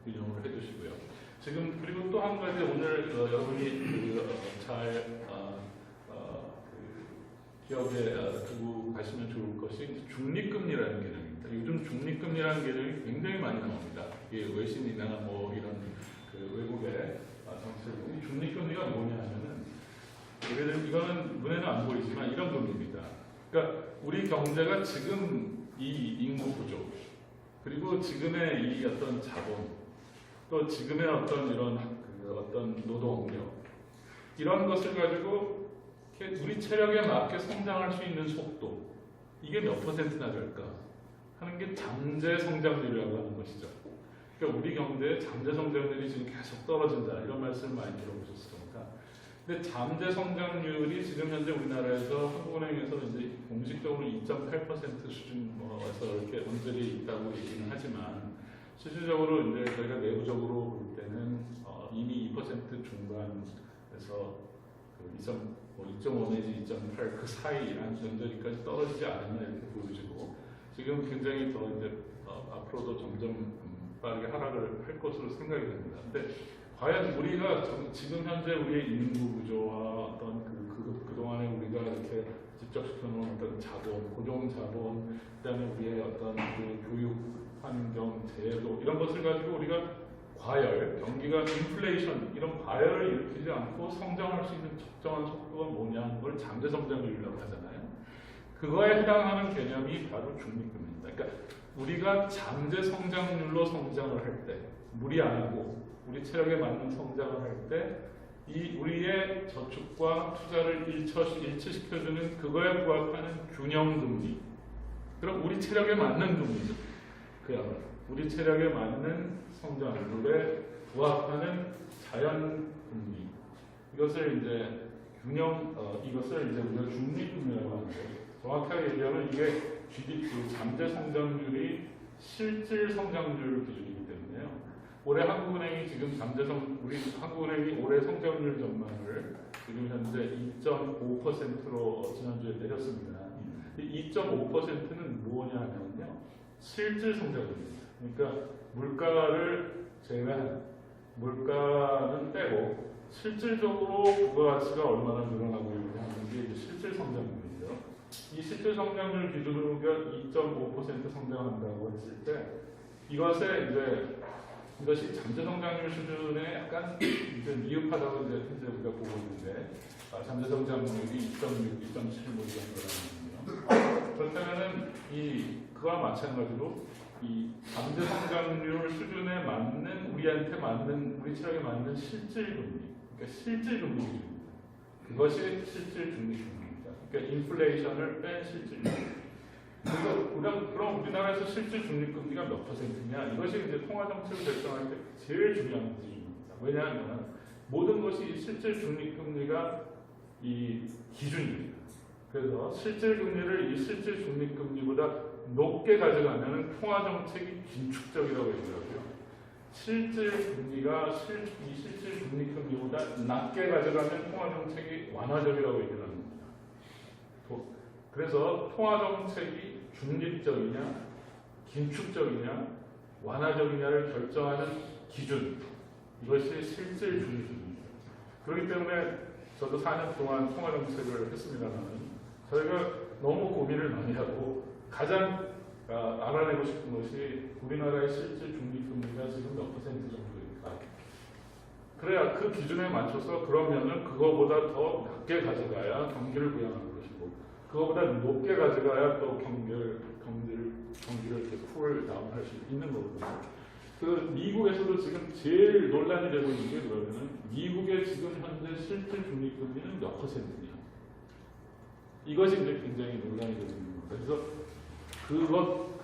유념을 해주시고요. 지금 그리고 또 한 가지 오늘 여러분이 잘 기억에 두고 가시면 좋을 것이 중립금리라는 개념입니다. 요즘 중립금리라는 개념이 굉장히 많이 나옵니다. 이게 외신이나 뭐 이런 그 외국의 정치를 중립금리가 뭐냐 하면은 얘네들 이거는 눈에는 안 보이지만 이런 금리입니다. 그러니까 우리 경제가 지금 이 인구 구조 그리고 지금의 이 어떤 자본 또 지금의 어떤 이런 어떤 노동력 이런 것을 가지고 우리 체력에 맞게 성장할 수 있는 속도 이게 몇 퍼센트나 될까 하는 게 잠재 성장률이라고 하는 것이죠. 그러니까 우리 경제의 잠재 성장률이 지금 계속 떨어진다 이런 말씀을 많이 들어보셨을 겁니다. 근데 잠재 성장률이 지금 현재 우리나라에서 한국은행에서 이제 공식적으로 2.8% 수준에서 이렇게 언저리에 있다고 얘기는 하지만 실질적으로 이제 저희가 내부적으로 볼 때는 이미 2% 중반에서 2.5 내지 2.8 그 사이 언저리까지 떨어지지 않았나 이렇게 보여지고 지금 굉장히 더 이제 앞으로도 점점 빠르게 하락을 할 것으로 생각이 됩니다. 근데 과연 우리가 지금 현재 우리의 인구 구조와 어떤 그동안에 우리가 이렇게 집적시켜놓은 어떤 자본, 고정 자본, 그다음에 우리의 어떤 그 교육 환경, 제도 이런 것을 가지고 우리가 과열, 경기가 인플레이션 이런 과열을 일으키지 않고 성장할 수 있는 적정한 속도가 뭐냐 하는 걸 잠재 성장률이라고 하잖아요. 그거에 해당하는 개념이 바로 중립금리입니다. 그러니까 우리가 잠재 성장률로 성장을 할 때, 무리 안 하고 우리 체력에 맞는 성장을 할 때, 이 우리의 저축과 투자를 일치시켜주는 그거에 부합하는 균형금리. 그럼 우리 체력에 맞는 금리죠. 그야말로 우리 체력에 맞는 성장률에 부합하는 자연금리. 이것을 이제 이것을 이제 우리가 중립금리라고 하는데, 정확하게 얘기하면 이게 GDP 잠재 성장률이 실질 성장률 기준이기 때문에요. 올해 한국은행이 지금 우리 한국은행이 올해 성장률 전망을 지금 현재 2.5%로 지난주에 내렸습니다. 이 2.5%는 뭐냐면요, 실질 성장률입니다. 그러니까 물가를 제외한 물가는 빼고 실질적으로 부가가치가 얼마나 늘어나고 있느냐는 게 이제 실질 성장률이죠. 이 실질 성장률 기준으로 우리가 2.5% 성장한다고 했을 때 이것이 잠재 성장률 수준에 약간 이제 미흡하다고 이제 현재 우리가 보고 있는데 잠재 성장률이 2.6, 2.7 뭐 이런 거라는군요. 그렇다면은 그와 마찬가지로 이 잠재 성장률 수준에 맞는 우리 체력에 맞는 실질 금리, 그러니까 실질 금리 기준입니다. 그것이 실질 중립금리입니다. 그러니까 인플레이션을 뺀 실질 금리. 그래서 그럼 우리나라에서 실질 중립금리가 몇 퍼센트냐? 이것이 이제 통화정책을 결정할 때 제일 중요한 기준입니다. 왜냐하면 모든 것이 실질 중립금리가 이 기준입니다. 그래서 실질 금리를 이 실질 중립금리보다 높게 가져가면 통화정책이 긴축적이라고 얘기하고요. 실질 중립금리보다 낮게 가져가면 통화정책이 완화적이라고 얘기를 합니다. 그래서 통화정책이 중립적이냐, 긴축적이냐, 완화적이냐를 결정하는 기준, 이것이 실질 중립입니다. 그렇기 때문에 저도 4년 동안 통화정책을 했습니다만 저희가 너무 고민을 많이 하고 가장 알아내고 싶은 것이 우리나라의 실질 중립금리가 지금 몇 퍼센트 정도일까. 그래야 그 기준에 맞춰서 그러면은 그거보다 더 낮게 가져가야 경기를 부양하는 것이고 그거보다 높게 가져가야 또 경기를 이렇게 쿨 다운할 수 있는 거거든요. 그 미국에서도 지금 제일 논란이 되고 있는 게 그러면은 미국의 지금 현재 실질 중립금리는 몇 퍼센트냐. 이것이 이제 굉장히 논란이 되고 있는 겁니다. 그래서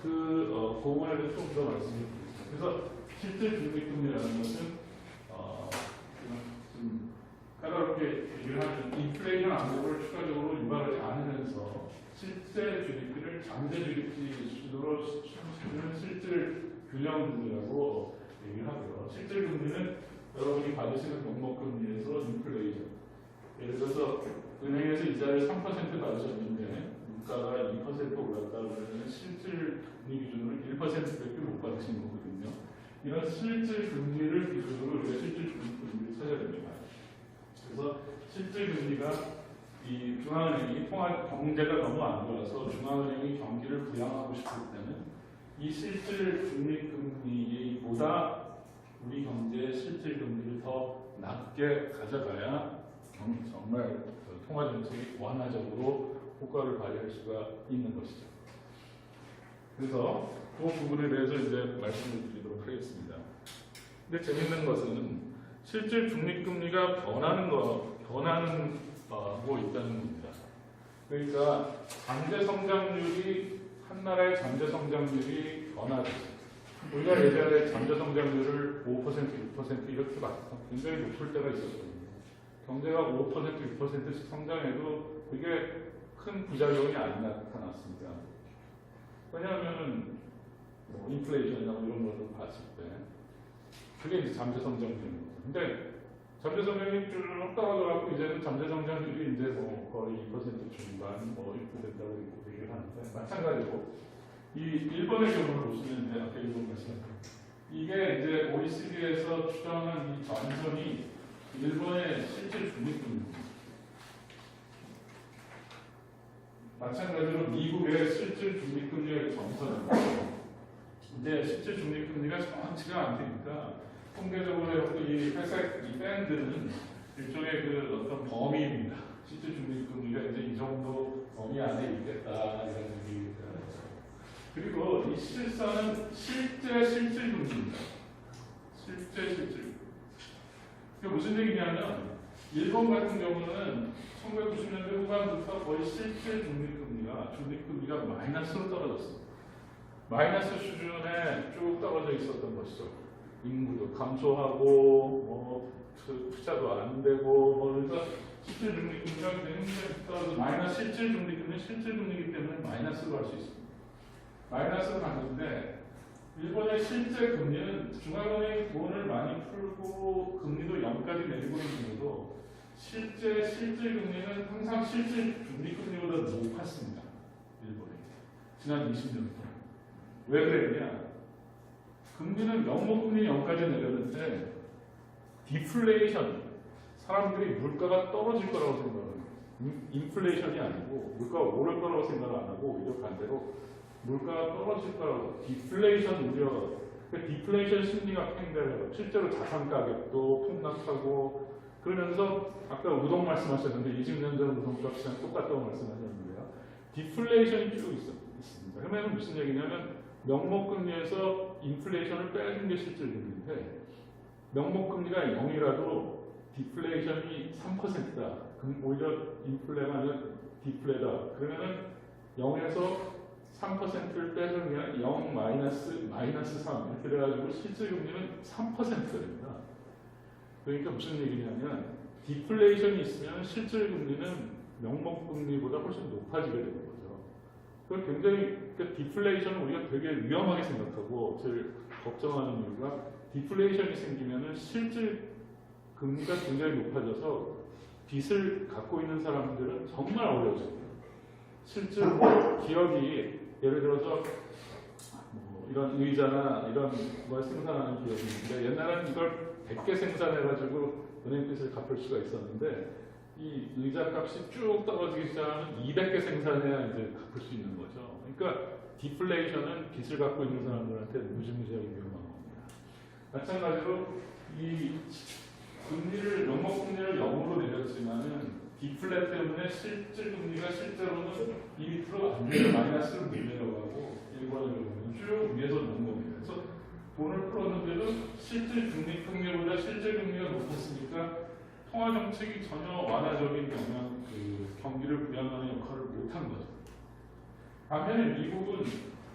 그 부분에 대해서 좀 더 말씀드리겠습니다. 그래서 실질 중립금리라는 것은 좀 까다롭게 얘기를 하면 인플레이션 안목을 추가적으로 유발하지 않으면서 실제 GDP를 잠재 GDP 수준으로 수준은 실질 균형금리라고 얘기를 하고요. 실질 금리는 여러분이 받으시는 명목금리에서 인플레이션. 예를 들어서 은행에서 이자를 3% 받으셨는데 물가가 2% 올랐다 그러면 실질 금리 기준으로 1%밖에 못 받으시는 거거든요. 이런 실질 금리를 기준으로 우리가 실질 금리를 찾아야 됩니다. 그래서 실질 금리가 이 중앙은행이 통화 경제가 너무 안 좋아서 중앙은행이 경기를 부양하고 싶을 때는 이 실질 중립금리보다 우리 경제의 실질 금리를 더 낮게 가져가야 정말 통화 정책이 완화적으로 효과를 발휘할 수가 있는 것이죠. 그래서 그 부분에 대해서 이제 말씀을 드리도록 하겠습니다. 근데 재밌는 것은 실질 중립금리가 변하고 있다는 겁니다. 그러니까 잠재 성장률이 한 나라의 잠재 성장률이 변화됐어요. 우리가 예전에 잠재 성장률을 5%, 6% 이렇게 봤어. 굉장히 높을 때가 있었거든요. 경제가 5%, 6%씩 성장해도 그게 큰 부작용이 안 나타났습니다. 왜냐하면 인플레이션이나 이런 것을 봤을 때 그게 이제 잠재 성장률인 거죠. 근데 잠재 성장률이 쭉 떨어져갖고 이제는 잠재 성장률이 이제 거의 2% 중반 이렇게 된다고 얘기를 하는데 마찬가지로 이 일본의 경우를 보시면 아까 일본 말씀드렸죠. 이게 이제 OECD에서 추정한 이 전선이 일본의 실질 중립금리입니다. 마찬가지로 미국의 실질 중립금리의 전선입니다. 근데 실질 중립금리가 정확치가 않으니까 통계적으로 이 회색 이 밴드는 일종의 그 어떤 범위입니다. 실질 중립금리가 이제 이 정도 범위 안에 있겠다 이런 얘기입니다. 그리고 이 실선은 실제 실질 금리입니다. 실제 실질. 이게 무슨 얘기냐면 일본 같은 경우는 1990년대 후반부터 거의 실제 중립금리가 마이너스로 떨어졌습니다. 마이너스 수준에 쭉 떨어져 있었던 것이죠. 인구도 감소하고 투자도 안 되고 그래서 실질 중립금리가 굉장히 떨어져 마이너스 실질 중립금리는 실질 금리이기 때문에 마이너스로 할 수 있습니다. 마이너스로 갔는데 일본의 실제 금리는 중앙은행이 돈을 많이 풀고 금리도 0까지 내리고 있는 중에도 실질 금리는 항상 실질 중립금리보다 높았습니다. 일본이 지난 20년 동안. 왜 그랬냐? 금리는 명목금리 0까지 내렸는데 디플레이션, 사람들이 물가가 떨어질 거라고 생각합니다. 인플레이션이 아니고 물가가 오를 거라고 생각을 안 하고 오히려 반대로 물가가 떨어질 거라고 디플레이션 우려, 디플레이션 심리가 팽배해요. 실제로 자산 가격도 폭락하고 그러면서 아까 우동 말씀하셨는데 20년 전 우동값이랑 똑같다고 말씀하셨는데요. 디플레이션이 쭉 있습니다. 그러면 무슨 얘기냐면 명목금리에서 인플레이션을 빼준 게 실질금리인데 명목금리가 0이라도 디플레이션이 3%다. 그럼 오히려 인플레가 아니라 디플레다. 그러면은 0에서 3%를 빼주면 0 마이너스 3 이렇게 돼가지고 실질금리는 3%입니다. 그러니까 무슨 얘기냐면 디플레이션이 있으면 실질금리는 명목금리보다 훨씬 높아지게 되는 거죠. 그걸 굉장히 디플레이션을 우리가 되게 위험하게 생각하고 제일 걱정하는 이유가 디플레이션이 생기면은 실질 금리가 굉장히 높아져서 빚을 갖고 있는 사람들은 정말 어려워집니다. 실제로 기업이 예를 들어서 이런 의자나 이런 걸 생산하는 기업이 있는데 옛날에는 이걸 100개 생산해가지고 은행빚을 갚을 수가 있었는데 이 의자 값이 쭉 떨어지기 시작하면 200개 생산해야 이제 갚을 수 있는 거죠. 그러니까 디플레이션은 빚을 갖고 있는 사람들한테 무지무지하게 위험한 겁니다. 마찬가지로 이 금리를 명목금리를 0으로 내렸지만은 디플레 때문에 실질 금리가 실제로는 2%안 마이너스로 내려가고 일본의 경우는 쭉 위에서 놓은 겁니다. 그래서 돈을 풀었는데도 실질 중립금리보다 실질 금리가 높았으니까 통화 정책이 전혀 완화적인 경기를 부양하는 역할을 못한 거죠. 반면에 미국은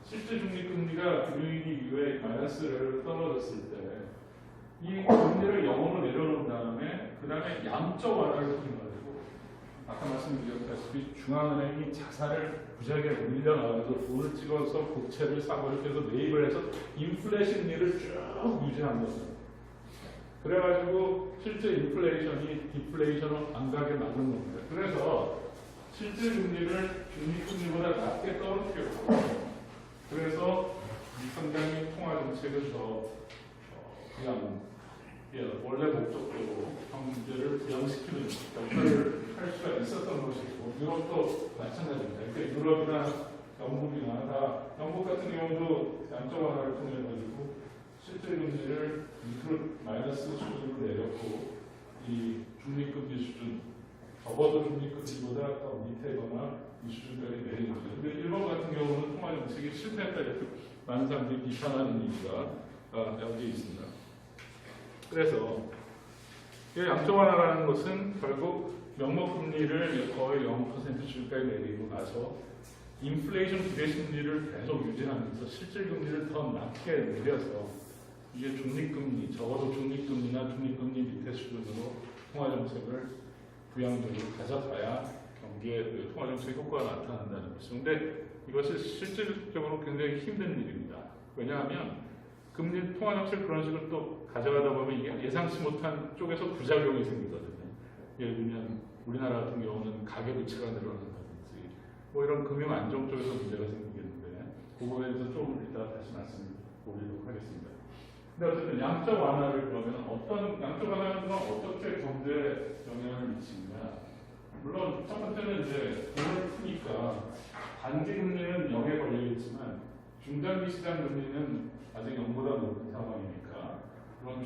실질 중립금리가 금융위기 이후에 마이너스를 떨어졌을 때 이 금리를 0으로 내려놓은 다음에 그 다음에 양적 완화를 통해가지고 아까 말씀드렸다시피 중앙은행이 자산을 무지하게 올려놔서 돈을 찍어서 국채를 사고 이렇게 해서 매입을 해서 인플레 심리를 쭉 유지한 거죠. 그래가지고 실제 인플레이션이 디플레이션으로 안 가게 막는 겁니다. 그래서 실제 금리를 중립금리보다 낮게 떨어뜨렸고 그래서 상당히 통화 정책을 더 원래 목적대로 경제를 부양시키는 역할을 할 수가 있었던 것이고 유럽도 마찬가지입니다. 그러니까 유럽이나 영국이나 다 영국 같은 경우도 양적 완화를 통해 가지고 실질 금리를 밑으로 마이너스 수준으로 내렸고 이 중립금리 수준 적어도 중립금리보다 더 밑에거나 이 수준까지 내린 거죠. 근데 일본 같은 경우는 통화 정책이 실패했다 이렇게 많은 사람들이 비판하는 이유가 여기에 있습니다. 그래서 이 양적 완화라는 것은 결국 명목금리를 거의 0%까지 내리고 나서 인플레이션 기대 심리를 계속 유지하면서 실질 금리를 더 낮게 내려서 이게 중립금리, 적어도 중립금리나 중립금리 밑에 수준으로 통화정책을 부양적으로 가져가야 경기에 통화정책 효과가 나타난다는 것이죠. 근데 이것이 실질적으로 굉장히 힘든 일입니다. 왜냐하면 금리 통화정책을 그런 식으로 또 가져가다 보면 이게 예상치 못한 쪽에서 부작용이 생기거든요. 예를 들면 우리나라 같은 경우는 가계부채가 늘어난다든지 뭐 이런 금융 안정 쪽에서 문제가 생기겠는데 그거에 대해서 조금 이따 다시 말씀드리도록 하겠습니다. 근데 어쨌든 양적 완화를 그러면 양적 완화는 어떻게 경제에 영향을 미치느냐? 물론 첫 번째는 이제 돈을 푸니까 단기 금리는 0에 걸려있지만 중장기 시장 금리는 아직 0보다 높은 상황이니까 그런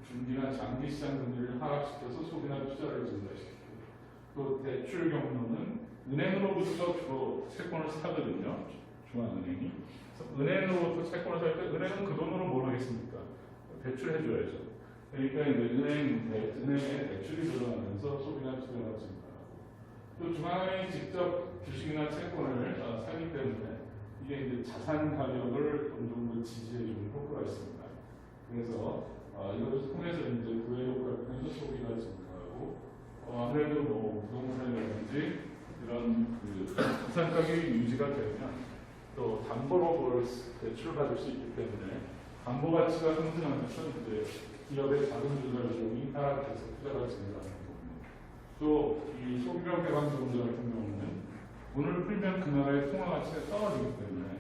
중기나 장기 시장 금리를 하락시켜서 소비나 투자를 증가시키고 또 대출 경로는 은행으로부터 주로 채권을 사거든요. 중앙은행이. 은행으로부터 채권을 살 때 은행은 그 돈으로 뭘 하겠습니까? 대출해줘야죠. 그러니까 이제 은행에 대출이 들어가면서 소비나 투자가 증가하고 또 중앙은행이 직접 주식이나 채권을 사기 때문에 이게 이제 자산 가격을 어느 정도 지지해주는 효과가 있습니다. 그래서 이것을 통해서 이제 구애 효과를 통해서 소비가 증가하고 아무래도 뭐 부동산이라든지 이런 그 자산 가격이 유지가 되면 또 담보로 뭘 대출을 받을 수 있기 때문에 담보 가치가 상승하면서 이제 기업의 자금 조달 비용이 하락해서 투자가 증가하는 거고요. 또 이 소비형 개방정책 같은 경우는 돈을 풀면 그 나라의 통화 가치가 떨어지기 때문에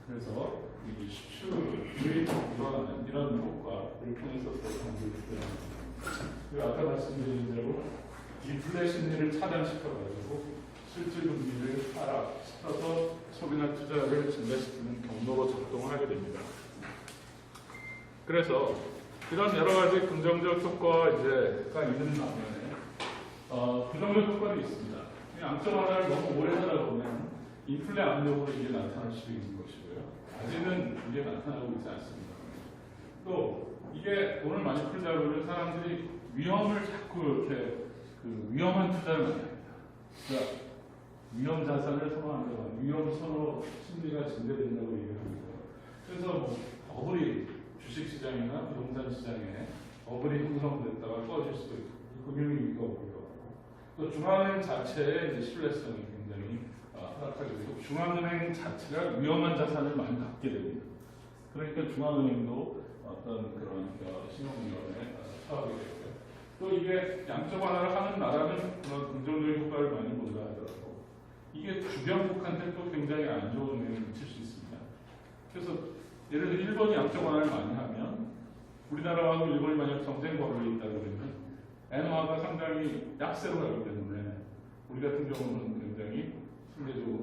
그래서 이 수출이 늘어나는 이런 효과를 통해서 경제를 부양합니다. 그리고 아까 말씀드린 대로 디플레 심리를 차단시켜가지고 실질 금리를 하락시켜서 소비나 투자를 증가시키는 경로로 작동을 하게 됩니다. 그래서 이런 여러 가지 긍정적 효과가 있는 반면에 부정적 효과도 있습니다. 양적 완화를 너무 오래 하다 보면 인플레 압력으로 이게 나타날 수도 있는 것이고요. 아직은 이게 나타나고 있지 않습니다. 또 이게 돈을 많이 풀다 보면 사람들이 위험을 자꾸 이렇게 위험한 투자를 많이 합니다. 그러니까 위험 자산을 선호한다고 위험 선호 심리가 증대된다고 얘기합니다. 그래서 뭐 버블이 주식시장이나 부동산 시장에 버블이 형성됐다가 꺼질 수도 있고 금융위기가 오기도 하고 또 중앙은행 자체의 신뢰성이 굉장히 하락하게 되고 중앙은행 자체가 위험한 자산을 많이 갖게 됩니다. 그러니까 중앙은행도 어떤 그런 신용위원회에 처하게 되고요. 또 이게 양적 완화를 하는 나라는 그런 긍정적인 효과를 많이 본다 하더라도 이게 주변국한테 또 굉장히 안 좋은 영향을 미칠 수 있습니다. 그래서 예를 들어 일본이 양적 완화를 많이 하면 우리나라하고 일본이 만약 경쟁 관계에 있다 그러면 엔화가 상당히 약세로 가기 때문에 우리 같은 경우는 굉장히 상대적으로